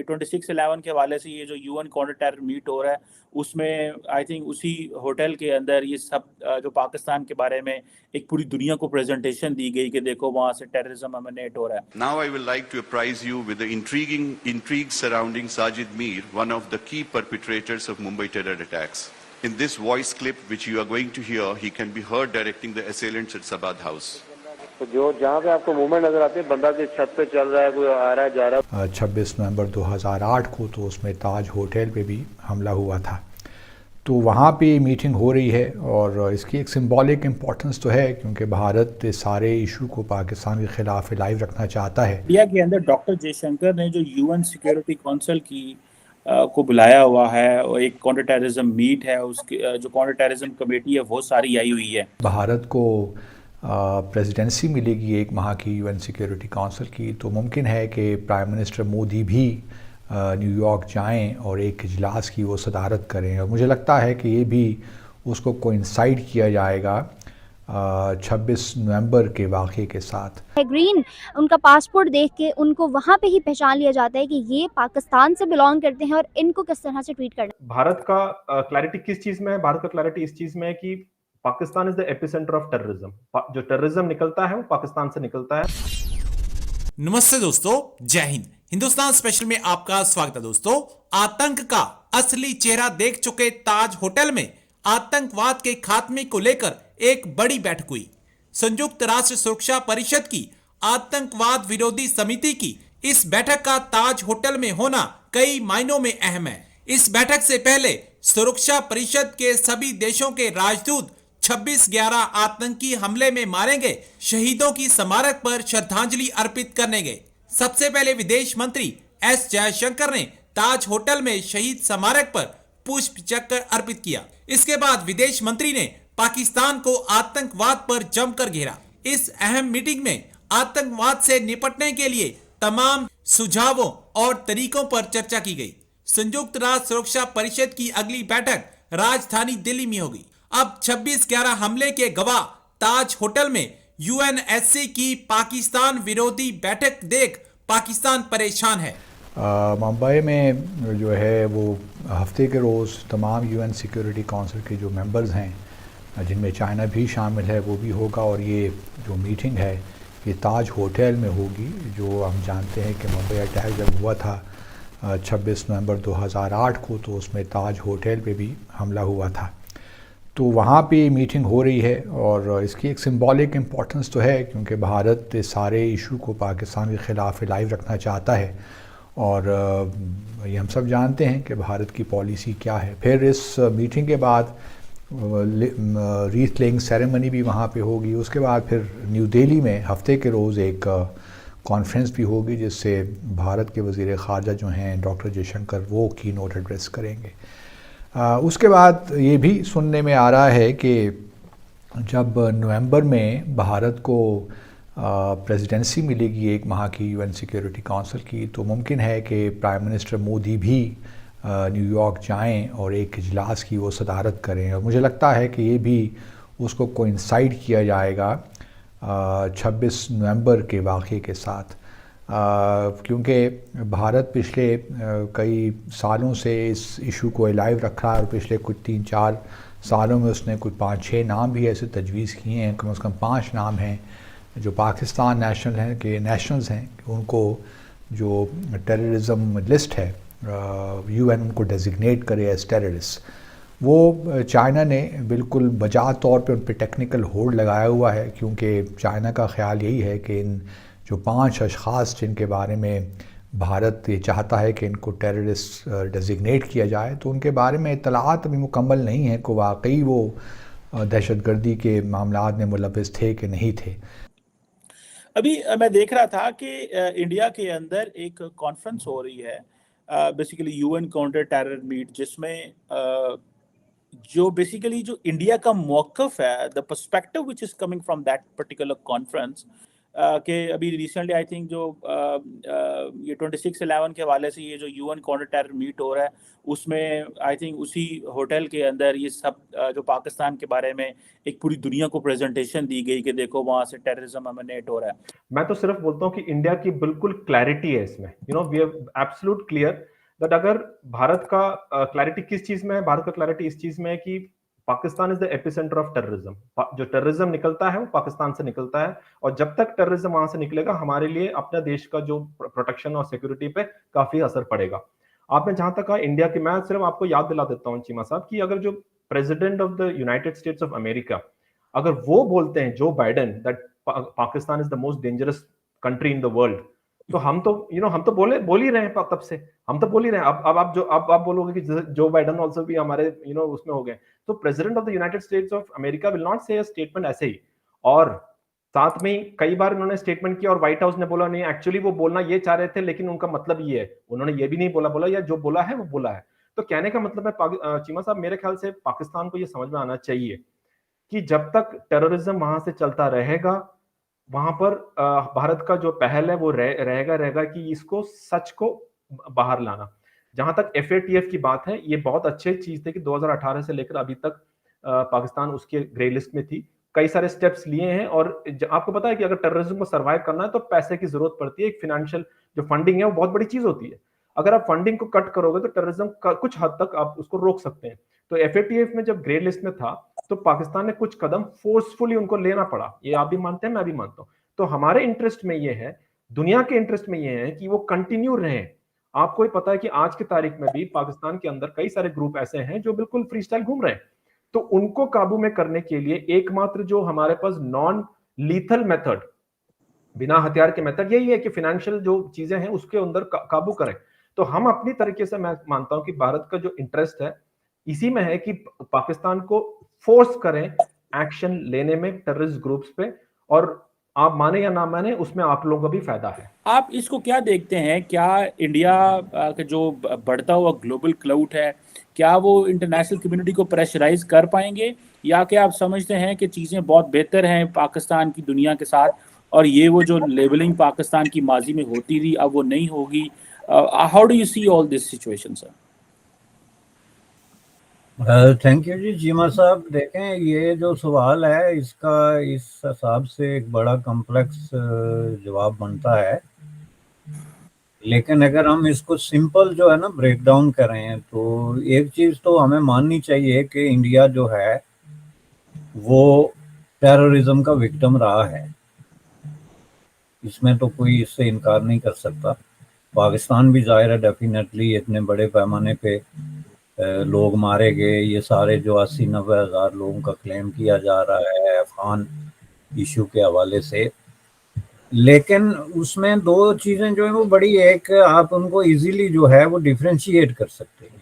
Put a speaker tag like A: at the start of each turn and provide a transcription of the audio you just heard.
A: ये 26/11 के हवाले से ये जो यूएन काउंटर टेरर मीट हो रहा है, उसमें आई थिंक उसी होटल के अंदर ये सब जो पाकिस्तान के बारे में एक पूरी दुनिया को प्रेजेंटेशन दी गई कि देखो वहाँ से टेररिज्म एमिनेट हो रहा है।
B: Now I would like to apprise you with the intrigue surrounding Sajid Mir, one of the key perpetrators of Mumbai terror attacks. In this voice clip, which you are going to hear, he can be heard directing the assailants at Sabad House.
C: तो जो जहाँ पे आपको movement नजर आती है, बंदा की छत पे चल रहा है, कोई आ रहा है जा रहा है।
D: 26 नवंबर 2008 को तो उसमें ताज होटल पे भी हमला हुआ था, तो वहाँ पे मीटिंग हो रही है और इसकी एक सिंबॉलिक इम्पोर्टेंस तो है क्योंकि भारत इस सारे इशू को पाकिस्तान के खिलाफ लाइव रखना चाहता है।
A: इंडिया के अंदर डॉक्टर जयशंकर ने जो यूएन सिक्योरिटी काउंसिल की को बुलाया हुआ है और एक काउंटर टेररिज्म मीट है, उसके जो काउंटर टेररिज्म कमेटी है वो सारी आई हुई है।
D: भारत को प्रेसिडेंसी मिलेगी एक माह की यूएन सिक्योरिटी काउंसिल की, तो मुमकिन है कि प्राइम मिनिस्टर मोदी भी न्यूयॉर्क जाएं और एक इजलास की वो सदारत करें, और मुझे लगता है कि ये भी उसको कोइंसाइड किया जाएगा 26 नवंबर के वाक़े के साथ।
E: ग्रीन उनका पासपोर्ट देख के उनको वहाँ पे ही पहचान लिया जाता है कि ये पाकिस्तान से बिलोंग करते हैं और इनको किस तरह से ट्रीट करना।
F: भारत का क्लैरिटी किस चीज़ में है? भारत का क्लैरिटी इस चीज़ में है कि Pakistan is the epicentre of terrorism. जो टेररिज्म निकलता है वो पाकिस्तान से निकलता है।
G: नमस्ते दोस्तों, जय हिंद। हिंदुस्तान स्पेशल में आपका स्वागत है दोस्तों। आतंक का असली चेहरा देख चुके ताज होटल में आतंकवाद के खात्मे को लेकर एक बड़ी बैठक हुई। संयुक्त राष्ट्र सुरक्षा परिषद की आतंकवाद विरोधी समिति की इस बैठक का ताज होटल में होना कई मायनों में अहम है। इस बैठक से पहले सुरक्षा परिषद के सभी देशों के राजदूत 26/11 आतंकी हमले में मारे गए शहीदों की स्मारक पर श्रद्धांजलि अर्पित करने गए। सबसे पहले विदेश मंत्री एस जयशंकर ने ताज होटल में शहीद स्मारक पर पुष्प चक्र अर्पित किया। इसके बाद विदेश मंत्री ने पाकिस्तान को आतंकवाद पर जमकर घेरा। इस अहम मीटिंग में आतंकवाद से निपटने के लिए तमाम सुझावों और तरीकों पर चर्चा की गई। संयुक्त राष्ट्र सुरक्षा परिषद की अगली बैठक राजधानी दिल्ली में होगी। अब 26/11 हमले के गवाह ताज होटल में यूएनएससी की पाकिस्तान विरोधी बैठक देख पाकिस्तान परेशान है।
D: मुंबई में जो है वो हफ्ते के रोज़ तमाम यूएन सिक्योरिटी काउंसिल के जो मेंबर्स हैं जिनमें चाइना भी शामिल है वो भी होगा, और ये जो मीटिंग है ये ताज होटल में होगी। जो हम जानते हैं कि मुंबई अटैक जब हुआ था 26 नवंबर 2008 को, तो उसमें ताज होटल पे भी हमला हुआ था, तो वहाँ पे मीटिंग हो रही है और इसकी एक सिंबॉलिक इम्पोर्टेंस तो है क्योंकि भारत इस सारे इशू को पाकिस्तान के ख़िलाफ़ लाइव रखना चाहता है, और ये हम सब जानते हैं कि भारत की पॉलिसी क्या है। फिर इस मीटिंग के बाद रीथ लेइंग सेरेमनी भी वहाँ पे होगी। उसके बाद फिर न्यू दिल्ली में हफ्ते के रोज़ एक कॉन्फ्रेंस भी होगी जिससे भारत के वज़ीर ख़ारजा जो हैं डॉक्टर जयशंकर वो की नोट एड्रेस करेंगे। उसके बाद ये भी सुनने में आ रहा है कि जब नवंबर में भारत को प्रेसिडेंसी मिलेगी एक माह की यूएन सिक्योरिटी काउंसिल की, तो मुमकिन है कि प्राइम मिनिस्टर मोदी भी न्यूयॉर्क जाएं और एक इजलास की वो सदारत करें, और मुझे लगता है कि ये भी उसको कोइंसाइड किया जाएगा 26 नवंबर के वाक़े के साथ, क्योंकि भारत पिछले कई सालों से इस इशू को लाइव रखा है और पिछले कुछ 3-4 सालों में उसने कुछ 5-6 नाम भी ऐसे तजवीज़ किए हैं। कम से कम 5 नाम हैं जो पाकिस्तान नेशनल्स हैं, उनको जो टेररिज्म लिस्ट है यूएन उनको डेजिग्नेट करे एज टेररिस्ट। वो चाइना ने बिल्कुल बजा तौर पे उन पर टेक्निकल होल्ड लगाया हुआ है, क्योंकि चाइना का ख्याल यही है कि इन जो 5 अशख़ास जिनके बारे में भारत ये चाहता है कि इनको टेररिस्ट डेजिग्नेट किया जाए, तो उनके बारे में इत्तलात अभी मुकम्मल नहीं है कि वाकई वो दहशतगर्दी के मामलात में मुलव्वस थे कि नहीं थे।
A: अभी मैं देख रहा था कि इंडिया के अंदर एक कॉन्फ्रेंस हो रही है, basically UN counter terror meet, जिसमें जो बेसिकली जो इंडिया का मौक़िफ़ है, the perspective which is coming from that particular conference कि अभी रिसेंटली आई थिंक जो ये 26/11 के हवाले से ये जो यूएन काउंटर टेरर मीट हो रहा है उसमें आई थिंक उसी होटल के अंदर ये सब जो पाकिस्तान के बारे में एक पूरी दुनिया को प्रेजेंटेशन दी गई कि देखो वहाँ से टेररिज्म एमिनेट हो रहा है।
F: मैं तो सिर्फ बोलता हूँ कि इंडिया की बिल्कुल क्लैरिटी है इसमें, we have absolute clear that अगर भारत का क्लैरिटी किस चीज में है, भारत का क्लैरिटी इस चीज में है कि Pakistan is the epicentre of terrorism. जो टेररिज्म निकलता है वो पाकिस्तान से निकलता है, और जब तक टेररिज्म वहां से निकलेगा हमारे लिए अपने देश का जो प्रोटेक्शन और सिक्योरिटी पे काफी असर पड़ेगा। आपने जहां तक कहा इंडिया की, मैं सिर्फ आपको याद दिला देता हूँ चीमा साहब कि अगर जो president of the United states of America अगर वो बोलते हैं, Joe Biden, that Pakistan is the most dangerous country in the world, तो हम तो हम तो बोल ही रहे हैं, तब से हम तो बोल ही रहे हैं। अब आप बोलोगे कि जो बाइडेन आल्सो भी हमारे उसमें हो गए, तो president of the United states of America will not से अ स्टेटमेंट ऐसे ही। और साथ में कई बार उन्होंने स्टेटमेंट किया और व्हाइट हाउस ने बोला नहीं, एक्चुअली वो बोलना ये चाह रहे थे लेकिन उनका मतलब ये है, उन्होंने ये भी नहीं बोला या जो बोला है वो बोला है। तो कहने का मतलब है चीमा साहब, मेरे ख्याल से पाकिस्तान को ये समझ में आना चाहिए कि जब तक टेररिज्म वहां से चलता रहेगा, वहां पर भारत का जो पहल है वो रहेगा कि इसको सच को बाहर लाना। जहां तक FATF की बात है, ये बहुत अच्छी चीज थी कि 2018 से लेकर अभी तक पाकिस्तान उसके ग्रे लिस्ट में थी, कई सारे स्टेप्स लिए हैं। और आपको पता है कि अगर टेररिज्म को सर्वाइव करना है तो पैसे की जरूरत पड़ती है, एक फाइनेंशियल जो फंडिंग है वो बहुत बड़ी चीज होती है। अगर आप फंडिंग को कट करोगे तो टेररिज्म कुछ हद तक आप उसको रोक सकते हैं। तो FATF में जब ग्रे लिस्ट में था तो पाकिस्तान ने कुछ कदम फोर्सफुली उनको लेना पड़ा, ये आप भी मानते हैं, मैं भी मानता हूं। तो हमारे इंटरेस्ट में ये है, दुनिया के इंटरेस्ट में ये है कि वो कंटिन्यू रहे। आपको ही पता है कि आज की तारीख में भी पाकिस्तान के अंदर कई सारे ग्रुप ऐसे हैं जो बिल्कुल फ्री स्टाइल घूम रहे हैं। तो उनको काबू में करने के लिए एकमात्र जो हमारे पास नॉन लीथल मेथड, बिना हथियार के मेथड, यही है कि फाइनेंशियल जो चीजें हैं उसके अंदर काबू करें। तो हम अपनी तरीके से, मैं मानता हूं कि भारत का जो इंटरेस्ट है इसी में है कि पाकिस्तान को फोर्स करें एक्शन लेने में टेररिस्ट ग्रुप्स पे, और आप माने या ना माने उसमें आप लोगों का भी फायदा है।
A: आप इसको क्या देखते हैं, क्या इंडिया का जो बढ़ता हुआ ग्लोबल क्लाउड है, क्या वो इंटरनेशनल कम्युनिटी को प्रेशराइज कर पाएंगे, या क्या आप समझते हैं कि चीज़ें बहुत बेहतर हैं पाकिस्तान की दुनिया के साथ, और ये वो जो लेबलिंग पाकिस्तान की माजी में होती थी अब वो नहीं होगी? How do you see all this situation sir?
H: Thank you ji Cheema साहब। देखें, ये जो सवाल है इसका इस हिसाब से एक बड़ा कॉम्प्लेक्स जवाब बनता है, लेकिन अगर हम इसको सिंपल जो है ना ब्रेक डाउन करें तो एक चीज़ तो हमें माननी चाहिए कि इंडिया जो है वो टेररिज्म का विक्टिम रहा है, इसमें तो कोई इससे इनकार नहीं कर सकता। पाकिस्तान भी जाहिर है डेफिनेटली इतने बड़े पैमाने पे लोग मारे गए, ये सारे जो 80-90 हज़ार लोगों का क्लेम किया जा रहा है अफगान इशू के हवाले से। लेकिन उसमें दो चीज़ें जो है वो बड़ी, एक आप उनको इजीली जो है वो डिफ्रेंशिएट कर सकते हैं